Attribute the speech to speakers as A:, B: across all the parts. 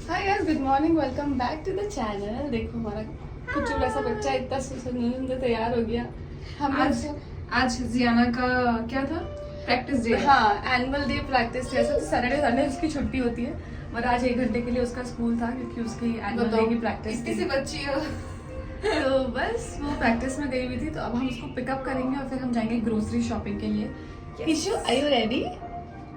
A: Hi guys, good morning, welcome back to the channel. देखो हमारा कुचूड़ा सा बच्चा इतना सुंदर तैयार हो गया। हम
B: आज जियाना का क्या था? Practice day.
A: हाँ, एनुअल डे प्रैक्टिस जैसा। तो सैटरडे संडे उसकी छुट्टी होती है, और आज 1 घंटे के लिए उसका स्कूल था क्योंकि उसकी एनुअल डे की प्रैक्टिस
B: इतनी सी बच्ची हो।
A: तो बस वो प्रैक्टिस में गई हुई थी, तो अब हम उसको पिकअप करेंगे और फिर हम जाएंगे ग्रोसरी शॉपिंग के लिए। किशु, आर यू रेडी?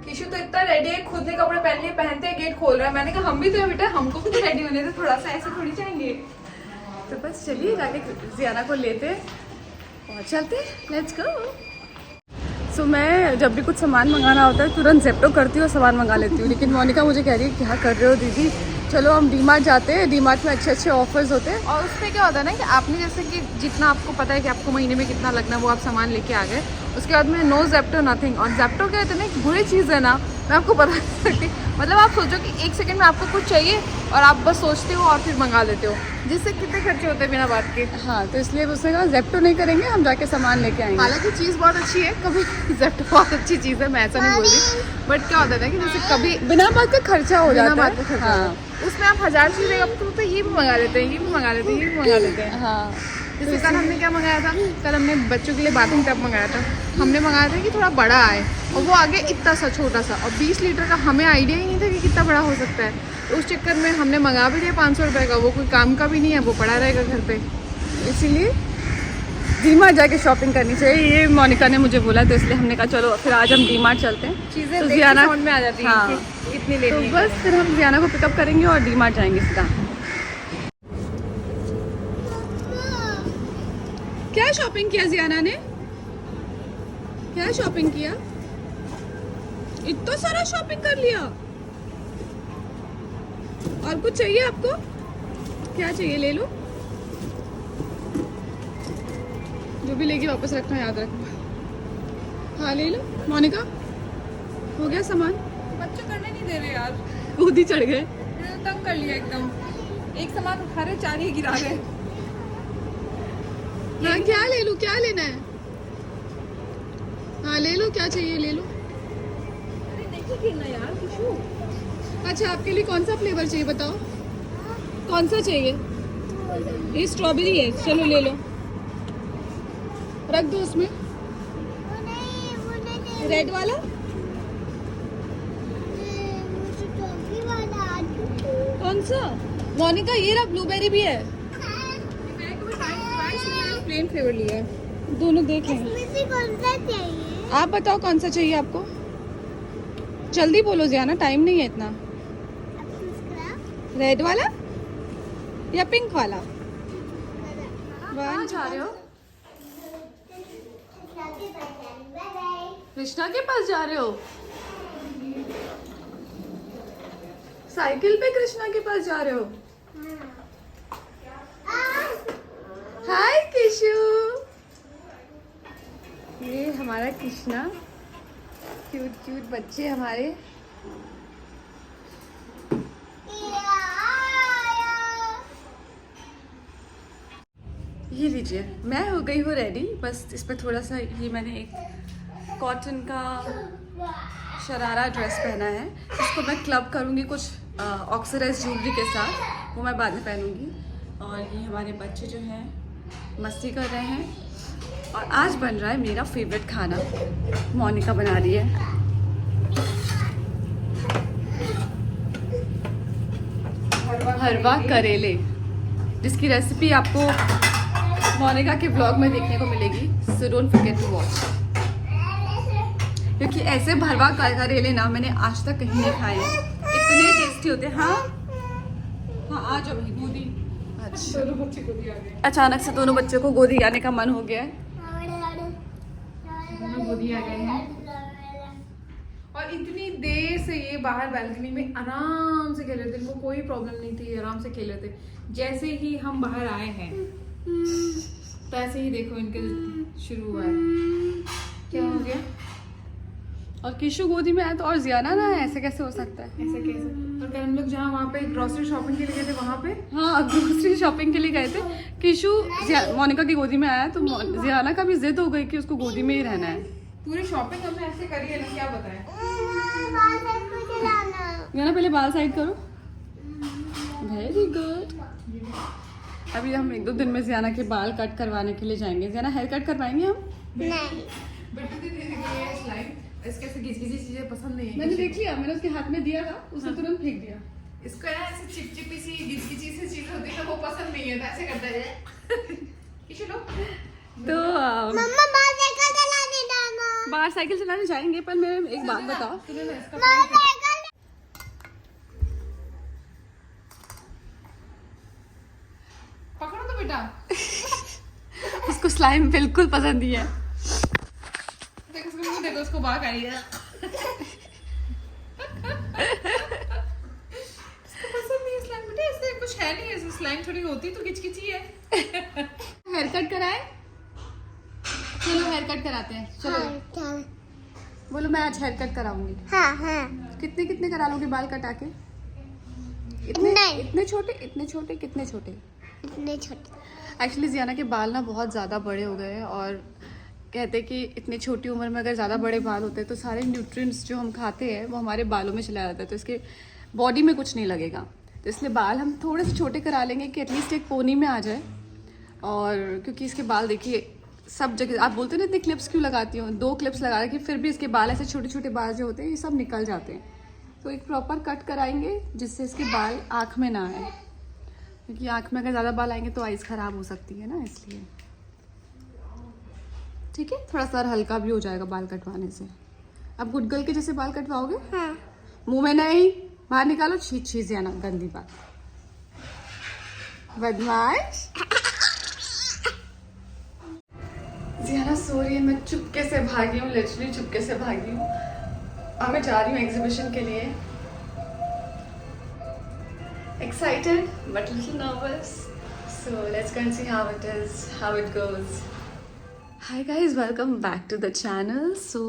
B: किशु तो इतना रेडी है, खुद ने कपड़े पहन लिए, पहनते हैं गेट खोल रहा है। मैंने कहा हम भी तो है बेटा, हमको भी तो रेडी होने दे थोड़ा सा, ऐसे थोड़ी जाएंगे।
A: तो बस चलिए जाके जियाना को लेते और चलते, लेट्स गो। सो मैं जब भी कुछ सामान मंगाना होता है तुरंत ज़ेप्टो करती हूँ और सामान मंगा लेती हूँ, लेकिन मोनिका मुझे कह रही है क्या कर रहे हो दीदी, चलो हम डी-मार्ट जाते हैं। डी-मार्ट में अच्छे अच्छे ऑफर्स होते हैं।
B: और उसमें क्या होता है ना कि आपने जैसे कि जितना आपको पता है कि आपको महीने में कितना लगना है वो आप सामान लेके आ गए, उसके बाद में नो ज़ेप्टो नथिंग। और ज़ेप्टो क्या है, इतनी बुरी चीज़ है ना, मैं आपको बता नहीं सकती। मतलब आप सोचो कि 1 सेकंड में आपको कुछ चाहिए और आप बस सोचते हो और फिर मंगा लेते हो, जिससे कितने खर्चे होते हैं बिना बात के।
A: हाँ, तो इसलिए उसने कहा ज़ेप्टो नहीं करेंगे, हम जाके सामान लेके आएंगे।
B: हालांकि चीज़ बहुत अच्छी है, कभी ज़ेप्टो बहुत अच्छी चीज़ है, मैं ऐसा नहीं बोल रही, बट क्या होता है ना कि जैसे कभी
A: बिना बात के खर्चा हो जाता
B: बात का
A: है।
B: खर्चा
A: हाँ
B: उसमें आप 1000 चीज़ें तो ये भी मंगा लेते हैं, ये भी मंगा लेते हैं, ये भी मंगा लेते हैं।
A: हाँ।
B: जैसे कल हमने क्या मंगाया था, कल हमने बच्चों के लिए बाथरूम टब मंगाया था। हमने मंगाया था कि थोड़ा बड़ा आए, और वो आगे इतना सा छोटा सा, और 20 लीटर का हमें आइडिया ही नहीं था कि कितना बड़ा हो सकता है। तो उस चक्कर में हमने मंगा भी लिया 500 रुपये का, वो कोई काम का भी नहीं है, वो पड़ा रहेगा घर पे।
A: इसीलिए डी-मार्ट जाके शॉपिंग करनी चाहिए, ये मोनिका ने मुझे बोला, तो इसलिए हमने कहा चलो फिर आज हम डी-मार्ट चलते हैं।
B: चीज़ें
A: तो
B: देख के
A: जियाना
B: समझ में आ जाती है
A: हाँ,
B: कि कितनी
A: तो
B: लेनी है।
A: बस फिर हम जियाना को पिकअप करेंगे और डी-मार्ट जाएंगे सीधा। क्या शॉपिंग किया जियाना ने? क्या शॉपिंग किया? इतना सारा शॉपिंग कर लिया। और कुछ चाहिए आपको? क्या चाहिए ले लो, जो भी लेगी वापस रखना, याद रखना। हाँ ले लो मोनिका, हो गया सामान।
B: बच्चे करने नहीं दे रहे यार,
A: कूद ही चढ़ गए।
B: तंग कर लिया एकदम। एक सामान उठा रहे, 4 ही गिरा रहे।
A: हाँ क्या ले लूं, क्या लेना है? हाँ ले लो, क्या चाहिए ले लो।
B: अरे नहीं गिरना यार किशु।
A: अच्छा आपके लिए कौन सा फ्लेवर चाहिए बताओ, कौन सा चाहिए? ये स्ट्रॉबेरी है, चलो ले लो, रख दो उसमें। रेड वाला? कौन सा? मोनिका ये रहा, ब्लूबेरी भी है।
B: प्लेन फ्लेवर लिया है।
A: दोनों देख लें।
C: कौन सा चाहिए?
A: आप बताओ कौन सा चाहिए आपको, जल्दी बोलो जियाना, टाइम नहीं है इतना। रेड वाला या पिंक वाला? कहाँ जा रहे हो? कृष्णा के पास जा रहे हो? साइकिल पे कृष्णा के पास जा रहे हो? हाय किशु, ये हमारा कृष्णा, क्यूट क्यूट बच्चे हमारे। ये लीजिए, मैं हो गई हूँ रेडी। बस इस पर थोड़ा सा ये मैंने एक कॉटन का शरारा ड्रेस पहना है, इसको मैं क्लब करूँगी कुछ ऑक्सीडाइज ज्वेलरी के साथ, वो मैं बाद में पहनूँगी। और ये हमारे बच्चे जो हैं मस्ती कर रहे हैं, और आज बन रहा है मेरा फेवरेट खाना, मोनिका बना रही है। हरवा करेले, जिसकी रेसिपी आपको मोनिका के ब्लॉग में देखने को मिलेगी, so don't forget to watch. क्योंकि ऐसे भरवा करेले ना मैंने आज तक कहीं नहीं खाए हैं, इतने टेस्टी होते हैं। हाँ हाँ आ जाओ भाई, गोदी। अच्छा,
B: दोनों बच्चे को दिया गया।
A: अचानक से दोनों बच्चों को गोदी आने का मन हो गया है।
B: दोनों गोदी आ गए हैं, और इतनी देर से ये बाहर बैल्कनी में आराम से खेल रहे थे, इनको कोई प्रॉब्लम नहीं थी, आराम से खेल रहे थे। जैसे ही हम बाहर आए हैं तो ऐसे ही देखो इनके शुरू हुआ है। क्या हो गया?
A: और किशु गोदी में आया तो, और जियाना ना है, ऐसे कैसे हो सकता है?
B: ऐसे कैसे? और कल हम लोग जहाँ वहाँ पे ग्रोसरी शॉपिंग के लिए गए थे, वहाँ पे
A: हाँ ग्रोसरी शॉपिंग के लिए गए थे। किशु मोनिका की गोदी में आया तो जियाना का भी जिद हो गई कि उसको गोदी में ही रहना है।
B: पूरी शॉपिंग हमने ऐसे करी है ना, क्या बताएं।
A: जियाना पहले बाल साइड करो। Very good. अभी हम 1-2 दिन में जियाना के बाल कट करवाने के लिए जाएंगे। जियाना हेयर कट करवाएंगे हम?
C: नहीं।
B: बिट्टू दीदी की ये स्लाइम इसके ऐसे घिसी चीजें पसंद नहीं है।
A: मैंने देख लिया, मैंने उसके हाथ में दिया था, उसने तुरंत फेंक दिया।
B: इसको है ऐसे चिपचिपी सी घिसी सी चीज होती है वो पसंद नहीं है, तो ऐसे करता है। चलो
A: तो
C: मम्मा बाहर साइकिल चलाने जाना।
A: बाहर साइकिल चलाने जाएंगे, पर मैं एक बात बताओ,
B: तूने ना इसका
C: बाहर साइकिल।
B: पकड़ो तो बेटा।
A: उसको स्लाइम बिल्कुल पसंद नहीं है।
B: देखो उसको मुंह देखो, उसको बाहर आई है। इसको पसंद नहीं है स्लाइम बेटा, इससे कुछ है नहीं, ऐसे स्लाइम थोड़ी होती तो किचकिची है।
A: हेयर कट कराए? चलो हेयर कट कराते हैं, चलो।
C: चल।
A: बोलो मैं आज हेयर कट कराऊंगी।
C: हाँ हाँ।
A: कितने कितने करा लोगे बाल कटा के?
C: नहीं।
A: इतने छोटे, इतने छोटे, कितने छोटे?
C: इतने छोटे।
A: एक्चुअली जियाना के बाल ना बहुत ज़्यादा बड़े हो गए हैं, और कहते हैं कि इतनी छोटी उम्र में अगर ज़्यादा बड़े बाल होते हैं तो सारे न्यूट्रिएंट्स जो हम खाते हैं वो हमारे बालों में चला जाता है, तो इसके बॉडी में कुछ नहीं लगेगा। तो इसलिए बाल हम थोड़े से छोटे करा लेंगे कि एटलीस्ट एक पोनी में आ जाए। और क्योंकि इसके बाल देखिए सब जगह, आप बोलते हैं ना इतने क्लिप्स क्यों लगाती हूँ, 2 क्लिप्स लगा रखी, फिर भी इसके बाल ऐसे छोटे छोटे बाल जो होते हैं ये सब निकल जाते हैं। तो एक प्रॉपर कट कराएंगे जिससे इसके बाल आँख में ना आए, क्योंकि आँख में अगर ज़्यादा बाल आएंगे तो आइज़ ख़राब हो सकती है ना, इसलिए। ठीक है, थोड़ा सा हल्का भी हो जाएगा बाल कटवाने से। अब गुड गर्ल के जैसे बाल कटवाओगे?
C: हाँ।
A: मुंह में नहीं, बाहर निकालो। छी जियाना, गंदी बात, बदमाश। जियाना सो रही है, मैं चुपके से भागी हूँ, लिटरली चुपके से भागी हूँ। अब मैं जा रही हूँ एग्जीबिशन के लिए। Excited but little nervous, so let's go and see how it is, how it goes. Hi guys, welcome back to the channel. So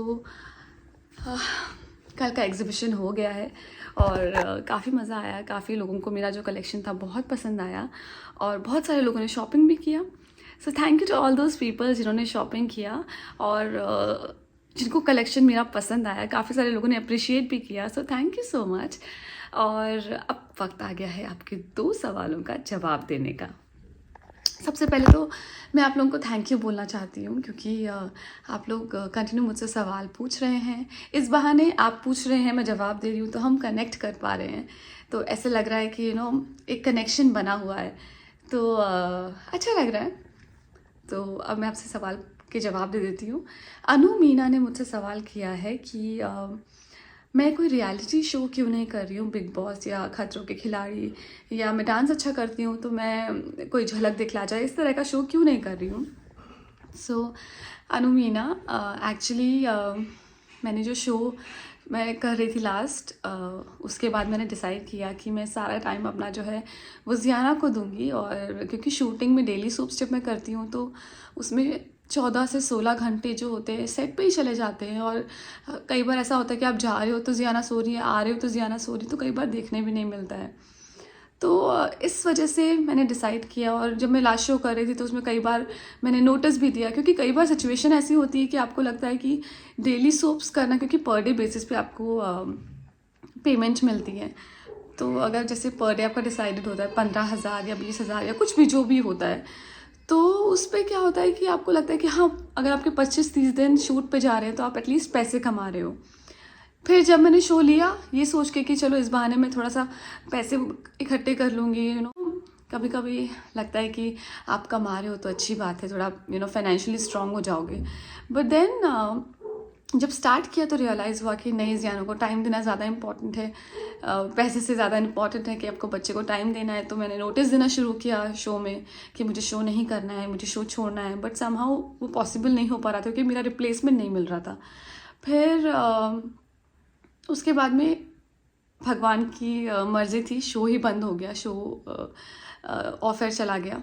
A: कल का एग्जीबिशन हो गया है और काफ़ी मज़ा आया। काफ़ी लोगों को मेरा जो कलेक्शन था बहुत पसंद आया, और बहुत सारे लोगों ने शॉपिंग भी किया। So thank you to all those people जिन्होंने शॉपिंग किया और जिनको कलेक्शन मेरा पसंद आया। काफ़ी सारे लोगों ने अप्रिशिएट भी किया, so thank you so much. और अब वक्त आ गया है आपके 2 सवालों का जवाब देने का। सबसे पहले तो मैं आप लोगों को थैंक यू बोलना चाहती हूँ, क्योंकि आप लोग कंटिन्यू मुझसे सवाल पूछ रहे हैं। इस बहाने आप पूछ रहे हैं, मैं जवाब दे रही हूँ, तो हम कनेक्ट कर पा रहे हैं। तो ऐसे लग रहा है कि एक कनेक्शन बना हुआ है, तो अच्छा लग रहा है। तो अब मैं आपसे सवाल के जवाब दे देती हूँ। अनु मीना ने मुझसे सवाल किया है कि मैं कोई रियलिटी शो क्यों नहीं कर रही हूँ, बिग बॉस या खतरों के खिलाड़ी, या मैं डांस अच्छा करती हूँ तो मैं कोई झलक दिखला जाए, इस तरह का शो क्यों नहीं कर रही हूँ। सो अनु मीना, एक्चुअली मैंने जो शो मैं कर रही थी लास्ट, उसके बाद मैंने डिसाइड किया कि मैं सारा टाइम अपना जो है वो जियाना को दूंगी। और क्योंकि शूटिंग में डेली सूप्स जब मैं करती हूँ तो उसमें 14 से 16 घंटे जो होते हैं सेट पे ही चले जाते हैं, और कई बार ऐसा होता है कि आप जा रहे हो तो जियाना सो रही है, आ रहे हो तो जियाना सो रही है, तो कई बार देखने भी नहीं मिलता है। तो इस वजह से मैंने डिसाइड किया। और जब मैं लास्ट शो कर रही थी तो उसमें कई बार मैंने नोटिस भी दिया, क्योंकि कई बार सिचुएशन ऐसी होती है कि आपको लगता है कि डेली सोप्स करना, क्योंकि पर डे बेसिस पे आपको पेमेंट मिलती है। तो अगर जैसे पर डे आपका डिसाइडेड होता है 15,000 या 20,000 या कुछ भी जो भी होता है, तो उस पर क्या होता है कि आपको लगता है कि हाँ, अगर आपके 25-30 दिन शूट पे जा रहे हैं तो आप एटलीस्ट पैसे कमा रहे हो। फिर जब मैंने शो लिया ये सोच के कि चलो इस बहाने में थोड़ा सा पैसे इकट्ठे कर लूँगी, कभी कभी लगता है कि आप कमा रहे हो तो अच्छी बात है, थोड़ा फाइनेंशियली स्ट्रांग हो जाओगे। बट देन जब स्टार्ट किया तो रियलाइज़ हुआ कि नहीं, जियाना को टाइम देना ज़्यादा इम्पॉर्टेंट है, पैसे से ज़्यादा इम्पॉर्टेंट है कि आपको बच्चे को टाइम देना है। तो मैंने नोटिस देना शुरू किया शो में कि मुझे शो नहीं करना है, मुझे शो छोड़ना है। बट समहाउ वो पॉसिबल नहीं हो पा रहा था, क्योंकि मेरा रिप्लेसमेंट नहीं मिल रहा था। फिर उसके बाद में भगवान की मर्ज़ी थी, शो ही बंद हो गया, शो ऑफ एयर चला गया।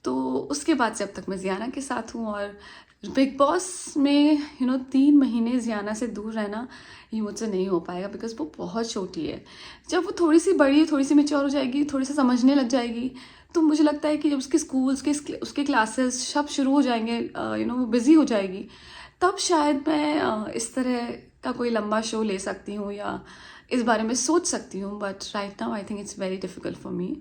A: तो उसके बाद से अब तक मैं जियाना के साथ हूँ। और बिग बॉस में 3 महीने जियाना से दूर रहना ये मुझसे नहीं हो पाएगा, बिकॉज वो बहुत छोटी है। जब वो थोड़ी सी बड़ी, थोड़ी सी मैच्योर हो जाएगी, थोड़ी सी समझने लग जाएगी, तो मुझे लगता है कि जब उसके स्कूल्स उसके क्लासेस सब शुरू हो जाएंगे, वो बिज़ी हो जाएगी, तब शायद मैं इस तरह का कोई लंबा शो ले सकती हूँ, या इस बारे में सोच सकती हूँ, but right now I think it's very difficult for me.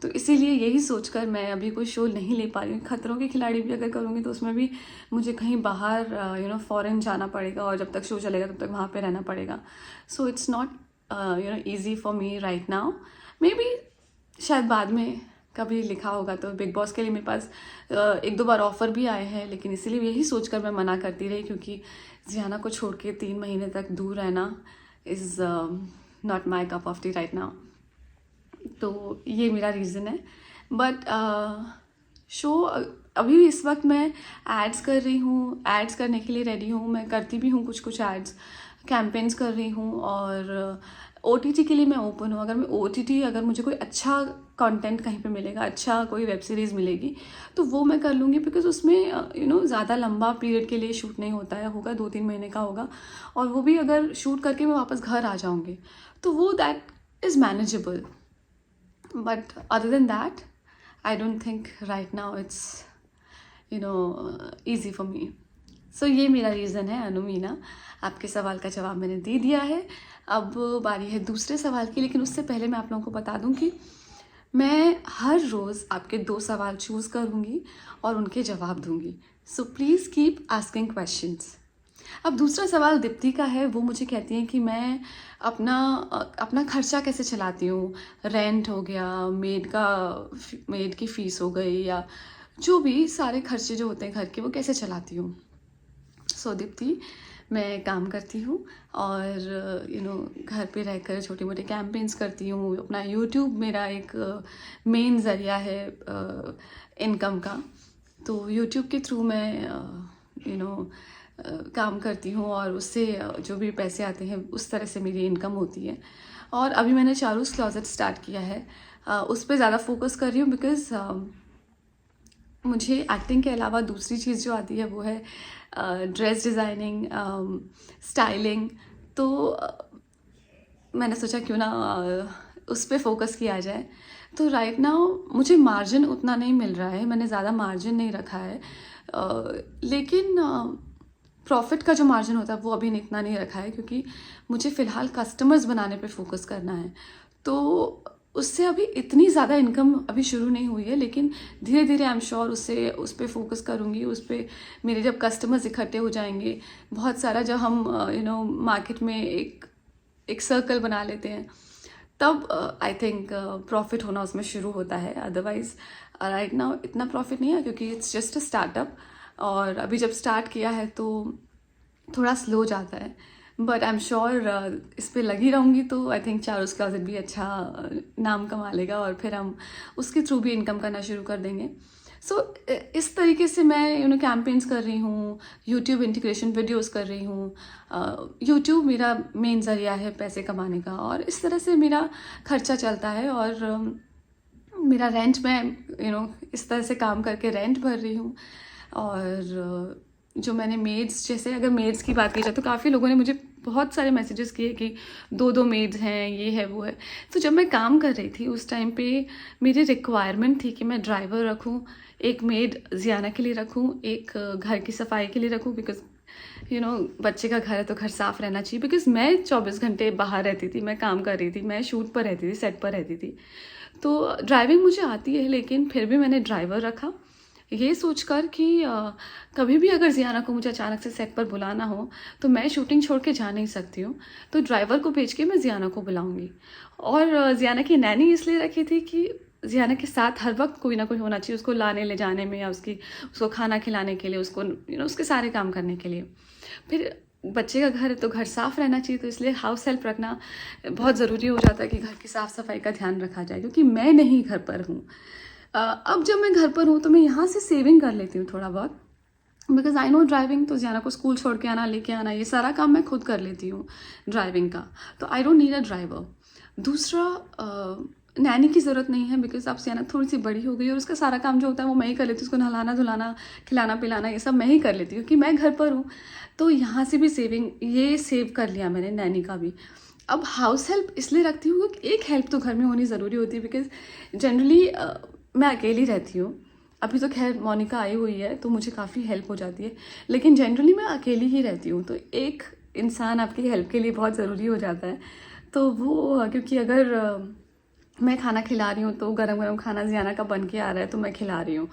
A: तो इसीलिए यही सोचकर मैं अभी कोई शो नहीं ले पा रही हूँ। खतरों के खिलाड़ी भी अगर करूँगी तो उसमें भी मुझे कहीं बाहर फॉरेन जाना पड़ेगा, और जब तक शो चलेगा तब तक वहाँ पे रहना पड़ेगा। So it's not easy for me right now. May be शायद बाद में कभी लिखा होगा तो बिग बॉस के लिए मेरे पास 1-2 बार ऑफ़र भी आए हैं, लेकिन इसीलिए यही सोचकर मैं मना करती रही, क्योंकि जियाना को छोड़ के 3 महीने तक दूर रहना is not my cup of T right now. तो ये मेरा रीज़न है। बट शो अभी इस वक्त मैं एड्स कर रही हूँ, एड्स करने के लिए रेडी हूँ। मैं करती भी हूँ कुछ एड्स, कैंपेन्स कर रही हूँ, और OTT के लिए मैं ओपन हूँ। अगर मैं OTT अगर मुझे कोई अच्छा कंटेंट कहीं पे मिलेगा, अच्छा कोई वेब सीरीज़ मिलेगी, तो वो मैं कर लूँगी, बिकॉज उसमें ज़्यादा लंबा पीरियड के लिए शूट नहीं होता है, होगा 2-3 महीने का होगा, और वो भी अगर शूट करके मैं वापस घर आ जाऊँगी तो वो that is manageable. But other than that, I don't think right now it's easy for me. So ये मेरा रीज़न है अनु मीना। आपके सवाल का जवाब मैंने दे दिया है। अब बारी है दूसरे सवाल की, लेकिन उससे पहले मैं आप लोगों को बता दूं कि मैं हर रोज़ आपके 2 सवाल चूज़ करूँगी और उनके जवाब दूँगी। So please keep asking questions. अब दूसरा सवाल दीप्ति का है। वो मुझे कहती हैं कि मैं अपना खर्चा कैसे चलाती हूँ। रेंट हो गया, मेड की फ़ीस हो गई, या जो भी सारे खर्चे जो होते हैं घर के, वो कैसे चलाती हूँ। सो दीप्ति, मैं काम करती हूँ और घर पे रहकर छोटे मोटे कैंपेन्स करती हूँ। अपना यूट्यूब मेरा एक मेन ज़रिया है इनकम का। तो यूट्यूब के थ्रू मैं काम करती हूँ, और उससे जो भी पैसे आते हैं उस तरह से मेरी इनकम होती है। और अभी मैंने चारूस क्लोजेट स्टार्ट किया है, उस पर ज़्यादा फोकस कर रही हूँ, बिकॉज़ मुझे एक्टिंग के अलावा दूसरी चीज़ जो आती है वो है ड्रेस डिज़ाइनिंग, स्टाइलिंग। तो मैंने सोचा क्यों ना उस पर फोकस किया जाए। तो राइट नाउ मुझे मार्जिन उतना नहीं मिल रहा है, मैंने ज़्यादा मार्जिन नहीं रखा है, लेकिन प्रॉफिट का जो मार्जिन होता है वो अभी इतना नहीं रखा है, क्योंकि मुझे फ़िलहाल कस्टमर्स बनाने पे फोकस करना है। तो उससे अभी इतनी ज़्यादा इनकम अभी शुरू नहीं हुई है, लेकिन धीरे धीरे आई एम श्योर उस पर फोकस करूँगी। उस पर मेरे जब कस्टमर्स इकट्ठे हो जाएंगे बहुत सारा, जब हम मार्केट में एक सर्कल बना लेते हैं, तब आई थिंक प्रॉफिट होना उसमें शुरू होता है। अदरवाइज़ राइट नाउ इतना प्रॉफिट नहीं है, क्योंकि इट्स जस्ट अ स्टार्टअप, और अभी जब स्टार्ट किया है तो थोड़ा स्लो जाता है। बट आई एम श्योर इस पर लगी रहूँगी तो आई थिंक चारूस क्लोजेट भी अच्छा नाम कमा लेगा, और फिर हम उसके थ्रू भी इनकम करना शुरू कर देंगे। सो इस तरीके से मैं कैंपेन्स कर रही हूँ, यूट्यूब इंटीग्रेशन वीडियोस कर रही हूँ। यूट्यूब मेरा मेन ज़रिया है पैसे कमाने का, और इस तरह से मेरा खर्चा चलता है। और मेरा रेंट मैं इस तरह से काम करके रेंट भर रही हूँ। और जो मैंने मेड्स, जैसे अगर मेड्स की बात की जाए तो काफ़ी लोगों ने मुझे बहुत सारे मैसेजेस किए कि 2 मेड्स हैं, ये है वो है। तो जब मैं काम कर रही थी उस टाइम पे मेरी रिक्वायरमेंट थी कि मैं ड्राइवर रखूं, एक मेड जियाना के लिए रखूं, एक घर की सफाई के लिए रखूं, बिकॉज बच्चे का घर है तो घर साफ़ रहना चाहिए। बिकॉज मैं 24 घंटे बाहर रहती थी, मैं काम कर रही थी, मैं शूट पर रहती थी, सेट पर रहती थी। तो ड्राइविंग मुझे आती है, लेकिन फिर भी मैंने ड्राइवर रखा ये सोचकर कि कभी भी अगर जियाना को मुझे अचानक से सेट पर बुलाना हो तो मैं शूटिंग छोड़ के जा नहीं सकती हूँ, तो ड्राइवर को भेज के मैं जियाना को बुलाऊंगी। और जियाना की नैनी इसलिए रखी थी कि जियाना के साथ हर वक्त कोई ना कोई होना चाहिए, उसको लाने ले जाने में, या उसको खाना खिलाने के लिए, उसको उसके सारे काम करने के लिए। फिर बच्चे का घर है तो घर साफ़ रहना चाहिए, तो इसलिए हाउस हेल्प रखना बहुत ज़रूरी हो जाता है कि घर की साफ़ सफाई का ध्यान रखा जाए, क्योंकि मैं नहीं घर पर हूँ। अब जब मैं घर पर हूँ तो मैं यहाँ से सेविंग कर लेती हूँ थोड़ा बहुत, बिकॉज आई नो ड्राइविंग। तो जियाना को स्कूल छोड़ के आना, लेके आना, ये सारा काम मैं खुद कर लेती हूँ ड्राइविंग का, तो I don't need a driver. दूसरा, नैनी की ज़रूरत नहीं है, बिकॉज अब जियाना थोड़ी सी बड़ी हो गई और उसका सारा काम जो होता है वो मैं ही कर लेती हूँ। उसको नहलाना धुलाना, खिलाना पिलाना, ये सब मैं ही कर लेती हूँ, क्योंकि मैं घर पर हूँ। तो यहाँ से भी सेव कर लिया मैंने नैनी का भी। अब हाउस हेल्प इसलिए रखती हूँ कि एक हेल्प तो घर में होनी ज़रूरी होती है, बिकॉज जनरली मैं अकेली रहती हूँ। अभी तो खैर मोनिका आई हुई है तो मुझे काफ़ी हेल्प हो जाती है, लेकिन जनरली मैं अकेली ही रहती हूँ, तो एक इंसान आपकी हेल्प के लिए बहुत ज़रूरी हो जाता है। तो वो क्योंकि अगर मैं खाना खिला रही हूँ तो गरम गरम खाना जियाना का बन के आ रहा है तो मैं खिला रही हूँ,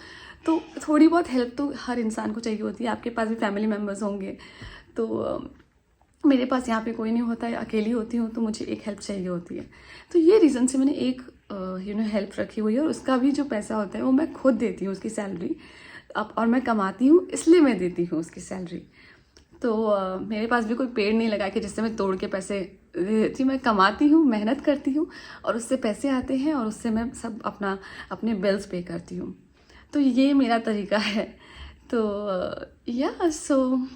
A: तो थोड़ी बहुत हेल्प तो हर इंसान को चाहिए होती है। आपके पास भी फैमिली मेम्बर्स होंगे, तो मेरे पास यहाँ पे कोई नहीं होता है, अकेली होती हूँ, तो मुझे एक हेल्प चाहिए होती है। तो ये रीज़न से मैंने एक हेल्प रखी हुई है, और उसका भी जो पैसा होता है वो मैं खुद देती हूँ, उसकी सैलरी। अब और मैं कमाती हूँ इसलिए मैं देती हूँ उसकी सैलरी। तो मेरे पास भी कोई पेड़ नहीं लगा कि जिससे मैं तोड़ के पैसे दे देती हूँ। मैं कमाती हूँ, मेहनत करती हूँ, और उससे पैसे आते हैं, और उससे मैं सब अपने बिल्स पे करती हूँ। तो ये मेरा तरीका है। तो सो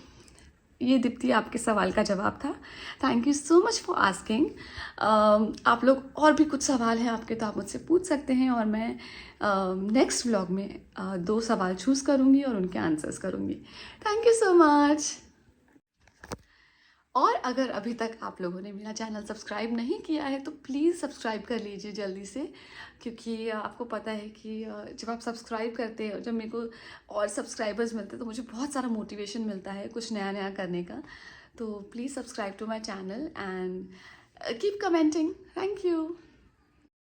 A: ये दीप्ति आपके सवाल का जवाब था। Thank you so much for asking. आप लोग और भी कुछ सवाल हैं आपके तो आप मुझसे पूछ सकते हैं, और मैं नेक्स्ट व्लॉग में 2 सवाल चूज़ करूँगी और उनके आंसर्स करूँगी। Thank you so much. और अगर अभी तक आप लोगों ने मेरा चैनल सब्सक्राइब नहीं किया है तो प्लीज़ सब्सक्राइब कर लीजिए जल्दी से, क्योंकि आपको पता है कि जब आप सब्सक्राइब करते हैं, जब मेरे को और सब्सक्राइबर्स मिलते हैं तो मुझे बहुत सारा मोटिवेशन मिलता है कुछ नया नया करने का। तो please subscribe to my channel and keep commenting. Thank you.